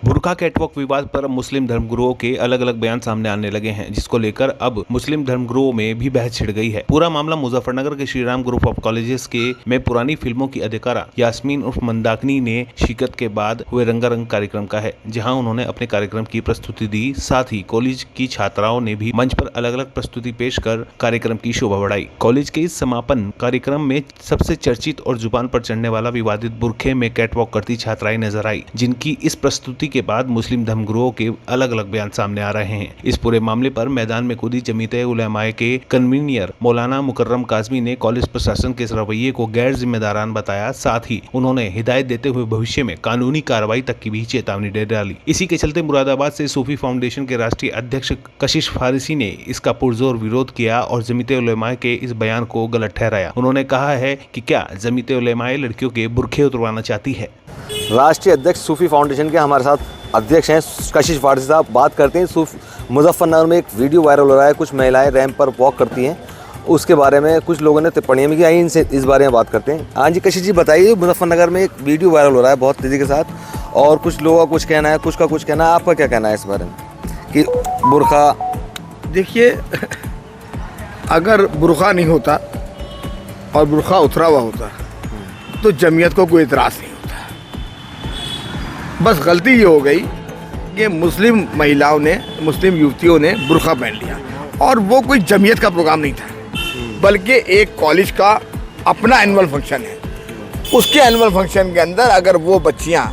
बुर्का catwalk विवाद पर मुस्लिम धर्मगुरुओं के अलग अलग बयान सामने आने लगे हैं, जिसको लेकर अब मुस्लिम धर्मगुरुओं में भी बहस छिड़ गई है। पूरा मामला मुजफ्फरनगर के Shri Ram group of colleges के में पुरानी फिल्मों की अदाकारा यास्मीन उर्फ मंदाकिनी ने शिरकत के बाद हुए रंगारंग कार्यक्रम का है, जहां उन्होंने अपने कार्यक्रम की प्रस्तुति दी। साथ ही कॉलेज की छात्राओं ने भी मंच पर अलग अलग प्रस्तुति पेश कर कार्यक्रम की शोभा बढ़ाई। कॉलेज के इस समापन कार्यक्रम में सबसे चर्चित और जुबान पर चढ़ने वाला विवादित बुर्खे में कैटवॉक करती छात्राएं नजर आई, जिनकी इस प्रस्तुति के बाद मुस्लिम धर्मगुरुओं के अलग अलग बयान सामने आ रहे हैं। इस पूरे मामले पर मैदान में कूदी जमीयत उलमा के कन्वीनर मौलाना मुकर्रम काज़मी ने कॉलेज प्रशासन के इस रवैये को गैर जिम्मेदारान बताया। साथ ही उन्होंने हिदायत देते हुए भविष्य में कानूनी कार्रवाई तक की भी चेतावनी दे डाली। इसी के चलते मुरादाबाद से सूफी फाउंडेशन के राष्ट्रीय अध्यक्ष कशिश फारिसी ने इसका पुरजोर विरोध किया और जमीयत उलमा के इस बयान को गलत ठहराया। उन्होंने कहा है कि क्या जमीयत उलमा लड़कियों के बुर्खे उतरवाना चाहती है। राष्ट्रीय अध्यक्ष सूफी फाउंडेशन के हमारे साथ अध्यक्ष हैं कशिश फारिसी साहब। बात करते हैं मुजफ्फरनगर में एक वीडियो वायरल हो रहा है, कुछ महिलाएं रैंप पर वॉक करती हैं, उसके बारे में कुछ लोगों ने टिप्पणियां भी की। आई इनसे इस बारे में बात करते हैं। हाँ जी कशिश जी बताइए, मुजफ्फरनगर में एक वीडियो वायरल हो रहा है बहुत तेज़ी के साथ, और कुछ लोगों का कुछ कहना है, कुछ का कुछ कहना है, आपका क्या कहना है इस बारे में कि बुर्खा? देखिए, अगर बुर्खा नहीं होता और बुर्खा उतरा हुआ होता तो जमीयत को कोई इतराज़ नहीं होता। बस गलती ये हो गई कि मुस्लिम महिलाओं ने, मुस्लिम युवतियों ने बुर्खा पहन लिया, और वो कोई जमीयत का प्रोग्राम नहीं था, बल्कि एक कॉलेज का अपना एनुअल फंक्शन है। उसके एनुअल फंक्शन के अंदर अगर वो बच्चियां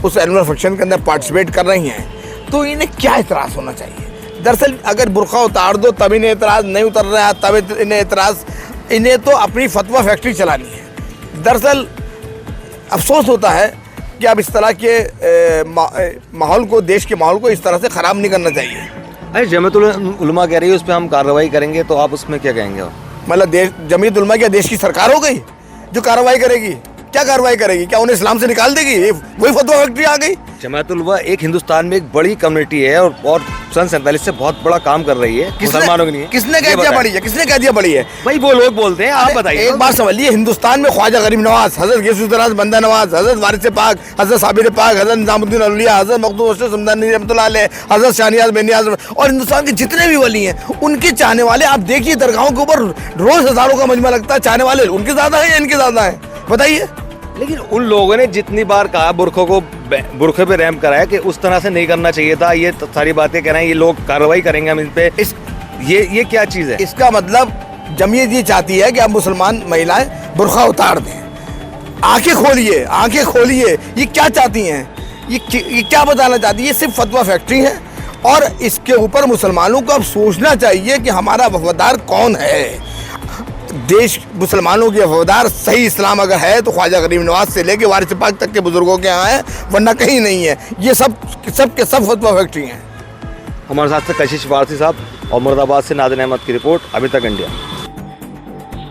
उस एनुअल फंक्शन के अंदर पार्टिसिपेट कर रही हैं तो इन्हें क्या इतराज़ होना चाहिए? दरअसल अगर बुर्खा उतार दो तब इन्हें इतराज़, नहीं उतर रहा है तब इन्हें इतराज़। इन्हें तो अपनी फतवा फैक्ट्री चलानी है। दरअसल अफसोस होता है कि अब इस तरह के माहौल को, देश के माहौल को इस तरह से ख़राब नहीं करना चाहिए। अरे जमीयत उलमा कह रही है उस पर हम कार्रवाई करेंगे, तो आप उसमें क्या कहेंगे? मतलब जमीयत उलमा क्या देश की सरकार हो गई जो कार्रवाई करेगी? क्या कार्रवाई करेगी? क्या उन्हें इस्लाम से निकाल देगी? वही फतवा फैक्ट्री आ गई। जमात उलमा एक हिंदुस्तान में एक बड़ी कम्युनिटी है और सन 47 से बहुत बड़ा काम कर रही है मुसलमानों के लिए। किसने कह दिया बड़ी है? किसने कह दिया बड़ी है? भाई वो लोग बोलते हैं, आप बताइए। एक बात समझिए, हिंदुस्तान में ख्वाजा गरीब नवाज, हजरत गौसुद्दौला बंदा नवाज, हजरत वारिस पाक, हजरत साबिर पाक, हजरत निजामुद्दीन औलिया, हजरत मखदूम अशरफ समदानी रहमतुल्लाह अलैह, हजरत शाहनियाज बेनियाज, और हिंदुस्तान के जितने भी वली हैं उनके चाहने वाले आप देखिए दरगाहों के ऊपर रोज हजारों का मजमा लगता है। चाहने वाले उनके ज्यादा है या इनके ज्यादा है? बताइए। लेकिन उन लोगों ने जितनी बार कहा बुर्खे पे रैंप कराया कि उस तरह से नहीं करना चाहिए था, ये सारी बातें कह रहे हैं, ये लोग कार्रवाई करेंगे हम इन पे। ये क्या चीज़ है? इसका मतलब जमीयत ये चाहती है कि अब मुसलमान महिलाएं बुर्खा उतार दें। आंखें खोलिए, आंखें खोलिए, ये क्या चाहती हैं? ये क्या बताना चाहती है? ये सिर्फ फतवा फैक्ट्री है, और इसके ऊपर मुसलमानों को अब सोचना चाहिए कि हमारा वफादार कौन है। देश मुसलमानों के वफादार सही इस्लाम अगर है तो ख्वाजा गरीब नवाज से लेके वारिस पाक तक के बुजुर्गों के यहाँ है, वरना कहीं नहीं है। ये सब के सब फतवा फैक्ट्री हैं। हमारे साथ से कशिश फारिसी साहब, और मुरादाबाद से नाज़िन अहमद की रिपोर्ट, अभी तक इंडिया।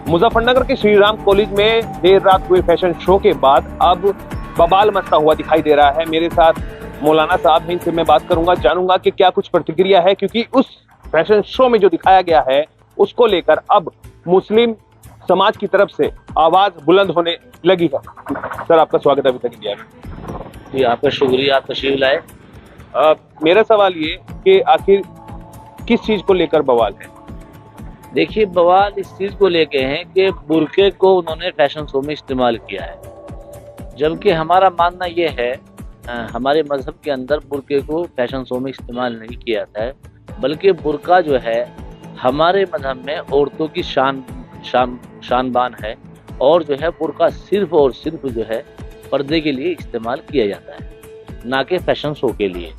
मुजफ्फरनगर के श्री राम कॉलेज में देर रात हुए फैशन शो के बाद अब बवाल मचता हुआ दिखाई दे रहा है। मेरे साथ मौलाना साहब हैं, इनसे मैं बात करूंगा, जानूंगा कि क्या कुछ प्रतिक्रिया है, क्योंकि उस फैशन शो में जो दिखाया गया है उसको लेकर अब मुस्लिम समाज की तरफ से आवाज बुलंद होने लगी है। सर आपका स्वागत है अभी तक इंडिया में। जी आपका शुक्रिया, आप तशरीफ लाए। मेरा सवाल ये कि आखिर किस चीज को लेकर बवाल है? देखिए, बवाल इस चीज को लेके हैं कि बुर्के को उन्होंने फैशन शो में इस्तेमाल किया है, जबकि हमारा मानना ये है, हमारे मजहब के अंदर बुर्के को फैशन शो में इस्तेमाल नहीं किया जाता है, बल्कि बुर्का जो है हमारे मजहब में औरतों की शान बान है, और जो है बुर्का सिर्फ और सिर्फ जो है पर्दे के लिए इस्तेमाल किया जाता है, ना कि फैशन शो के लिए।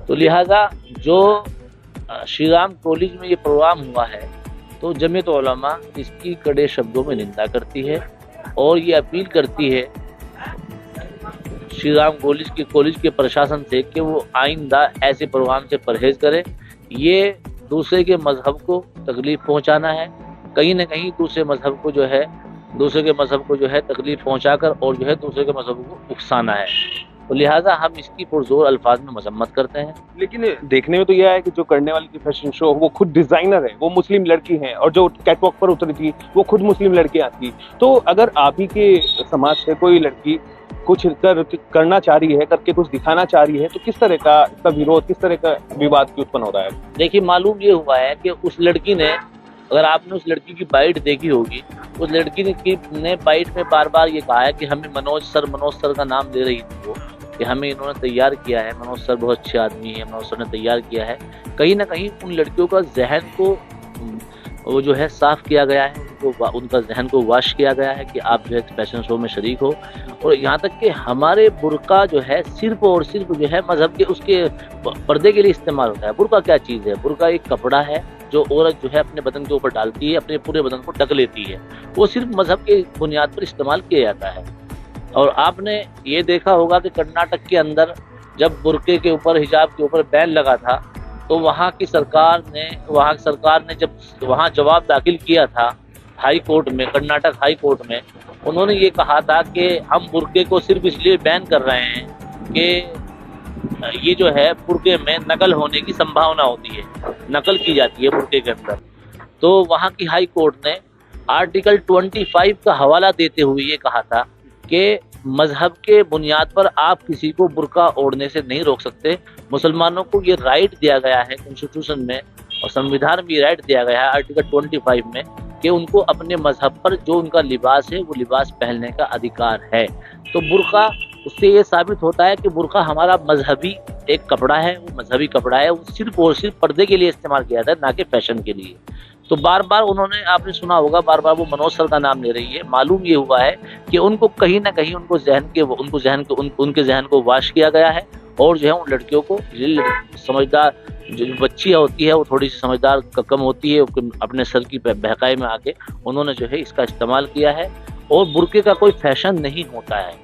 तो लिहाजा जो श्री राम कॉलेज में ये प्रोग्राम हुआ है, तो जमीयत उलमा इसकी कड़े शब्दों में निंदा करती है, और ये अपील करती है श्री राम कॉलेज के प्रशासन से कि वो आइंदा ऐसे प्रोग्राम से परहेज करे। ये दूसरे के मजहब को तकलीफ पहुंचाना है, कहीं ना कहीं दूसरे के मजहब को जो है तकलीफ पहुंचाकर और जो है दूसरे के मजहब को उकसाना है। तो लिहाजा हम इसकी पुरजोर अल्फाज में मजम्मत करते हैं। लेकिन देखने में तो यह है कि जो करने वाली की फैशन शो वो खुद डिजाइनर है, वो मुस्लिम लड़की है, और जो कैटवॉक पर उतरी थी वो खुद मुस्लिम लड़कियां थी। तो अगर आप ही के समाज से कोई लड़की कुछ करना चाह रही है, करके कुछ दिखाना चाह रही है, तो किस तरह का इसका विरोध, किस तरह का विवाद क्यों उत्पन्न हो रहा है? देखिए, मालूम ये हुआ है कि उस लड़की ने, अगर आपने उस लड़की की बाइट देखी होगी, उस लड़की ने बाइट में बार बार ये कहा है कि हमें मनोज सर का नाम ले रही थी वो, कि हमें इन्होंने तैयार किया है, मनोज सर बहुत अच्छे आदमी है, मनोज सर ने तैयार किया है। कहीं ना कहीं उन लड़कियों का जहन को वो जो है साफ किया गया है, उनका जहन को वाश किया गया है कि आप जो है फैशन शो में शरीक हो। और यहाँ तक कि हमारे बुर्का जो है सिर्फ और सिर्फ जो है मजहब के उसके पर्दे के लिए इस्तेमाल होता है। बुर्का क्या चीज़ है? बुर्का एक कपड़ा है जो औरत जो है अपने बदन के ऊपर डालती है, अपने पूरे बदन को ढक लेती है। वो सिर्फ मजहब के बुनियाद पर इस्तेमाल किया जाता है। और आपने ये देखा होगा कि कर्नाटक के अंदर जब बुर्के के ऊपर, हिजाब के ऊपर बैन लगा था, तो वहाँ की सरकार ने जब वहाँ जवाब दाखिल किया था हाई कोर्ट में, कर्नाटक हाई कोर्ट में, उन्होंने ये कहा था कि हम बुर्के को सिर्फ इसलिए बैन कर रहे हैं कि ये जो है बुर्के में नकल होने की संभावना होती है, नकल की जाती है बुर्के के अंदर। तो वहाँ की हाई कोर्ट ने आर्टिकल 25 का हवाला देते हुए ये कहा था कि मजहब के बुनियाद पर आप किसी को बुर्का ओढ़ने से नहीं रोक सकते। मुसलमानों को ये राइट दिया गया है कॉन्स्टिट्यूशन में और संविधान में राइट दिया गया है आर्टिकल 25 में कि उनको अपने मजहब पर जो उनका लिबास है वो लिबास पहनने का अधिकार है। तो बुर्का, उससे ये साबित होता है कि बुर्का हमारा मजहबी एक कपड़ा है, वो मजहबी कपड़ा है, वो सिर्फ और सिर्फ पर्दे के लिए इस्तेमाल किया जाता है, ना कि फैशन के लिए। तो बार बार उन्होंने, आपने सुना होगा, बार बार वो मनोज सर का नाम ले रही है। मालूम ये हुआ है कि उनको कहीं ना कहीं उनके जहन को वाश किया गया है और जो है उन लड़कियों को, समझदार जो बच्ची होती है वो थोड़ी सी समझदार कम होती है, अपने सर की बहकाई में आके उन्होंने जो है इसका इस्तेमाल किया है। और बुर्के का कोई फैशन नहीं होता है,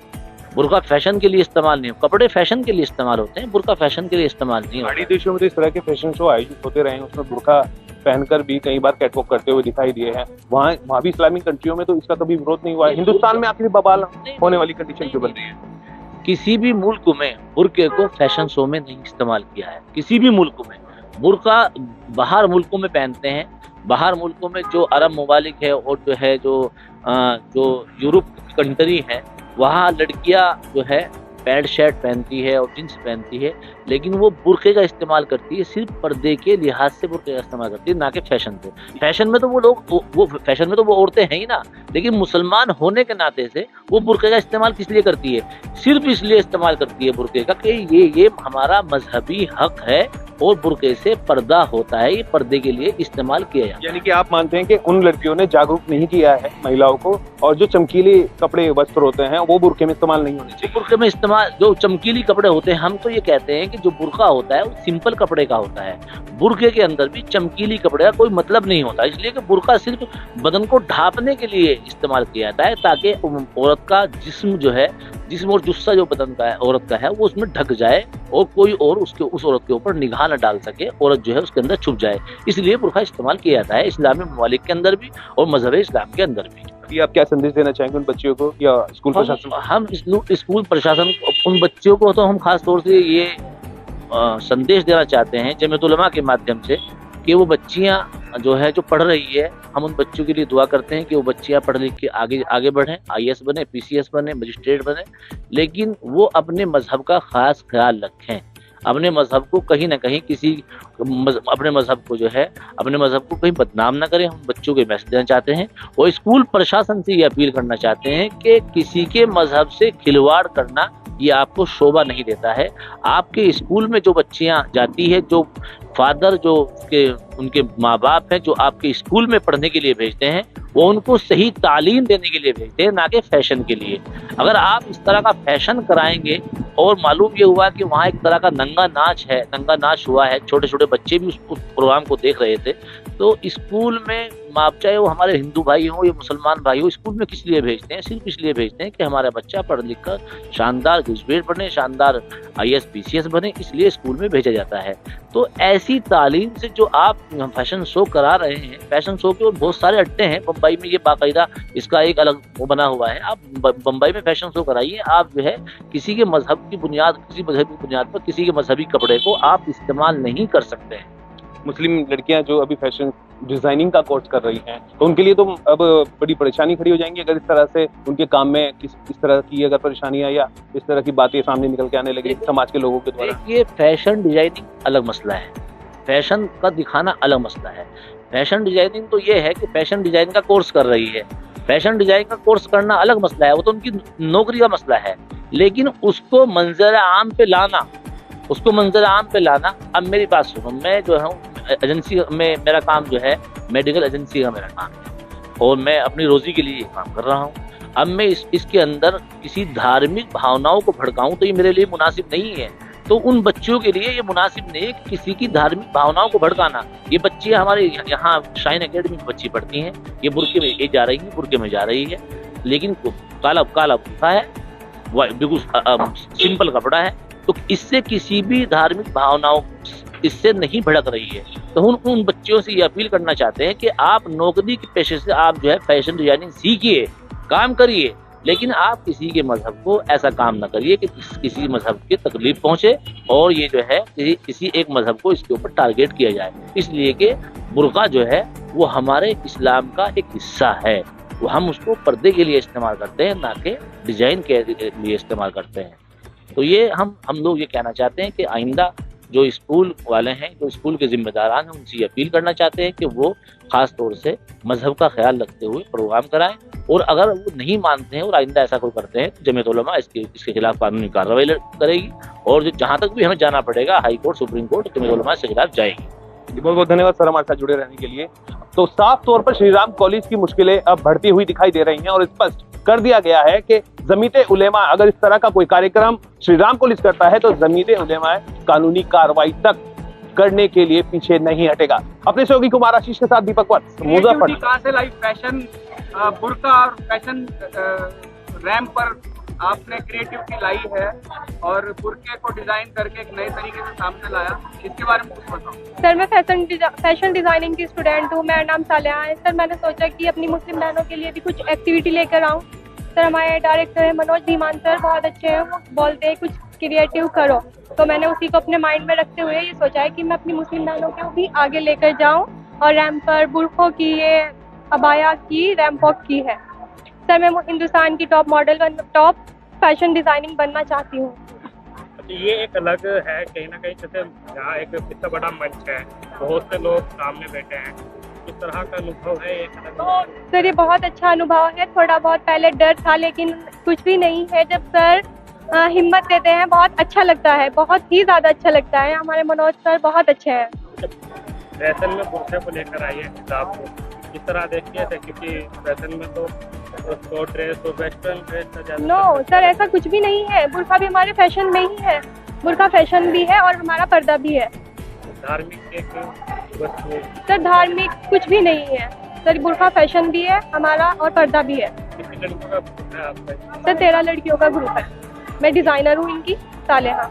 बुर्का फैशन के लिए इस्तेमाल नहीं, कपड़े फैशन के लिए इस्तेमाल होते हैं, बुर्का फैशन के लिए इस्तेमाल नहीं होता। देशों में तो इस तरह के फैशन शो आयोजित होते रहे हैं, उसमें बुर्का पहनकर भी कई बार कैटवॉक करते हुए दिखाई दिए हैं। वहाँ भी इस्लामिक कंट्रियों में तो इसका कभी विरोध नहीं हुआ है। हिंदुस्तान में आखिर बवाल होने वाली कंडीशन क्यों बन रही है? किसी भी मुल्क में बुर्के को फैशन शो में नहीं इस्तेमाल किया है, किसी भी मुल्क में। बुर्का बाहर मुल्कों में पहनते हैं, बाहर मुल्कों में जो अरब ममालिक है और जो है जो यूरोप कंट्री है, वहाँ लड़कियाँ जो है पैंट शर्ट पहनती है और जींस पहनती है, लेकिन वो बुर्के का इस्तेमाल करती है, सिर्फ पर्दे के लिहाज से बुर्के का इस्तेमाल करती है, ना कि फैशन पे। फैशन में तो वो फैशन में तो वो औरतें हैं ही ना, लेकिन मुसलमान होने के नाते से वो बुर्के का इस्तेमाल किस लिए करती है? सिर्फ इसलिए इस्तेमाल करती है बुर्के का कि ये हमारा मजहबी हक है और बुर्के से पर्दा होता है, ये पर्दे के लिए इस्तेमाल किया जाता है। यानी कि आप मानते हैं कि उन लड़कियों ने जागरूक नहीं किया है महिलाओं को, और जो चमकीले कपड़े वस्त्र होते हैं वो बुर्के में इस्तेमाल नहीं होने चाहिए। बुर्के में इस्तेमाल, जो चमकीली कपड़े होते हैं, हम तो ये कहते हैं कि जो बुर्का होता है वो सिंपल कपड़े का होता है। बुर्के के अंदर भी चमकीली कपड़े का कोई मतलब नहीं होता, इसलिए कि बुर्का सिर्फ बदन को ढांपने के लिए इस्तेमाल किया जाता है, ताकि औरत का जिस्म जो है, जिस्म और जुस्सा जो बदन का है औरत का है, वो उसमें ढक जाए और कोई और उस औरत के ऊपर निगाह न डाल सके, औरत जो है उसके अंदर छुप जाए, इसलिए बुर्का इस्तेमाल किया जाता है इस्लामी ममालिक के अंदर भी और मजहब इस्लाम के अंदर भी। ये आप क्या संदेश देना चाहेंगे उन बच्चियों को या स्कूल प्रशासन? हम स्कूल प्रशासन, उन बच्चियों को तो हम खास तौर से ये संदेश देना चाहते हैं जमीयत उलमा के माध्यम से कि वो बच्चियां जो है, जो पढ़ रही है, हम उन बच्चों के लिए दुआ करते हैं कि वो बच्चियां पढ़ लिख के आगे बढ़ें, IAS बने, PCS बने, मजिस्ट्रेट बने, लेकिन वो अपने मजहब का खास ख्याल रखें। अपने मजहब को कहीं ना कहीं अपने मजहब को कहीं बदनाम ना करें। हम बच्चों को मैसेज देना चाहते हैं और स्कूल प्रशासन से ये अपील करना चाहते हैं कि किसी के मजहब से खिलवाड़ करना ये आपको शोभा नहीं देता है। आपके स्कूल में जो बच्चियां जाती है, जो फादर जो उनके माँ बाप हैं, जो आपके स्कूल में पढ़ने के लिए भेजते हैं, वो उनको सही तालीम देने के लिए भेजते हैं, ना कि फैशन के लिए। अगर आप इस तरह का फैशन कराएंगे, और मालूम ये हुआ कि वहाँ एक तरह का नंगा नाच हुआ है, छोटे छोटे बच्चे भी उस प्रोग्राम को देख रहे थे, तो स्कूल में आप चाहे वो हमारे हिंदू भाई हो या मुसलमान भाई हो, स्कूल में किस लिए भेजते हैं? सिर्फ इसलिए भेजते हैं कि हमारा बच्चा पढ़ लिख कर शानदार ग्रेजुएट बने, शानदार IAS PCS बने, इसलिए स्कूल में भेजा जाता है। तो ऐसी तालीम से जो आप फैशन शो करा रहे हैं, फैशन शो के बहुत सारे अड्डे हैं बम्बई में, ये बाकायदा इसका एक अलग वो बना हुआ है। आप बम्बई में फैशन शो कराइए, आप जो है किसी के मजहब की बुनियाद, किसी मजहबी बुनियाद पर किसी के मजहबी कपड़े को आप इस्तेमाल नहीं कर सकते हैं। मुस्लिम लड़कियां जो अभी फैशन डिजाइनिंग का कोर्स कर रही हैं, तो उनके लिए तो अब बड़ी परेशानी खड़ी हो जाएंगी अगर इस तरह से उनके काम में इस तरह की अगर परेशानियां या इस तरह की बातें सामने निकल के आने लगी समाज के लोगों के द्वारा। देखिए, फैशन डिजाइनिंग अलग मसला है, फैशन का दिखाना अलग मसला है। फैशन डिजाइनिंग तो ये है कि फैशन डिजाइन का कोर्स कर रही है, फैशन डिजाइन का कोर्स करना अलग मसला है, वो तो उनकी नौकरी का मसला है। लेकिन उसको मंजर आम पे लाना, अब मेरी बात सुनो, मैं जो हूँ एजेंसी में, मेरा काम जो है मेडिकल एजेंसी का मेरा काम है और मैं अपनी रोजी के लिए ये काम कर रहा हूँ। अब मैं इसके अंदर किसी धार्मिक भावनाओं को भड़काऊं तो ये मेरे लिए मुनासिब नहीं है। तो उन बच्चों के लिए ये मुनासिब नहीं है कि किसी की धार्मिक भावनाओं को भड़काना। ये बच्चे हमारे यहाँ शाइन एकेडमी में बच्ची पढ़ती हैं, ये बुर्के में ये जा रही है, बुर्के में जा रही है, लेकिन काला बुर्का है, बिल्कुल सिंपल कपड़ा है, तो इससे किसी भी धार्मिक भावनाओं इससे नहीं भड़क रही है। तो उन बच्चों से ये अपील करना चाहते हैं कि आप नौकरी के पेशे से आप जो है फैशन डिजाइनिंग सीखिए, काम करिए, लेकिन आप किसी के मजहब को ऐसा काम ना करिए कि किसी मजहब की तकलीफ पहुंचे और ये जो है किसी एक मजहब को इसके ऊपर टारगेट किया जाए। इसलिए कि बुर्का जो है वो हमारे इस्लाम का एक हिस्सा है, वो हम उसको पर्दे के लिए इस्तेमाल करते हैं, ना कि डिजाइन के लिए इस्तेमाल करते हैं। तो ये हम लोग ये कहना चाहते हैं कि आइंदा जो स्कूल वाले हैं, जो स्कूल के जिम्मेदारान हैं, उनसे अपील करना चाहते हैं कि वो खास तौर से मजहब का ख्याल रखते हुए प्रोग्राम कराएं, और अगर वो नहीं मानते हैं और आइंदा ऐसा कोई करते हैं तो जमीयत उलमा इसके खिलाफ कानूनी कार्रवाई करेगी, और जहाँ तक भी हमें जाना पड़ेगा high court, supreme court, Jamiat Ulama इसके खिलाफ जाएगी। बहुत बहुत धन्यवाद सर हमारे साथ जुड़े रहने के लिए। तो साफ तौर पर श्री राम कॉलेज की मुश्किलें अब बढ़ती हुई दिखाई दे रही हैं और स्पष्ट कर दिया गया है कि जमीयत उलेमा अगर इस तरह का कोई कार्यक्रम श्री राम कॉलेज करता है तो जमीयत उलेमा कानूनी कार्रवाई तक करने के लिए पीछे नहीं हटेगा। अपने सहयोगी कुमार आशीष के साथ दीपक वत्स, मुजफ्फरनगर। कहाँ से लाई फैशन बुर्का और फैशन रैंप पर आपने क्रिएटिविटी लाई है और बुर्के को डिजाइन करके एक नए तरीके से सामने लाया, इसके बारे में कुछ बताओ। सर, मैं फैशन डिजाइनिंग की स्टूडेंट हूँ, मेरा नाम सालिहा है। सर, मैंने सोचा कि अपनी मुस्लिम बहनों के लिए भी कुछ एक्टिविटी लेकर आऊँ। सर, हमारे डायरेक्टर है मनोज धीमान सर, बहुत अच्छे हैं, वो बोलते हैं कुछ क्रिएटिव करो, तो मैंने उसी को अपने माइंड में रखते हुए ये सोचा है कि मैं अपनी मुस्लिम बहनों को भी आगे लेकर जाऊँ और रैंप पर बुर्कों की, ये अबाया की, रैंप वॉक की है। सर, मैं हिंदुस्तान की top model, top fashion designing बनना चाहती हूँ। ये एक अलग है कहीं ना कहीं, जैसे यहाँ एक इतना बड़ा मंच है, बहुत से लोग सामने बैठे हैं, इस तरह का अनुभव है एक अलग। सर, ये बहुत अच्छा अनुभव है, थोड़ा बहुत पहले डर था लेकिन कुछ भी नहीं है। जब सर हिम्मत देते हैं बहुत अच्छा लगता है, बहुत ही ज्यादा अच्छा लगता है। हमारे मनोज सर बहुत अच्छे हैं। फैशन में बुर्के को लेकर आई है किताब को, इस तरह देखिए थे, क्योंकि फैशन में तो शॉर्ट ड्रेस और वेस्टर्न ड्रेस। नो सर, ऐसा कुछ भी नहीं है, बुर्का भी हमारे फैशन में ही है, बुर्का फैशन भी है और हमारा पर्दा भी है। धार्मिक एक वस्तु सर, धार्मिक कुछ भी नहीं है सर, बुर्का फैशन भी है हमारा और पर्दा भी है। कितनी लड़कियों का ग्रुप है आपका? सर, 13 लड़कियों का ग्रुप है, मैं डिजाइनर हूँ इनकी, सालिहा।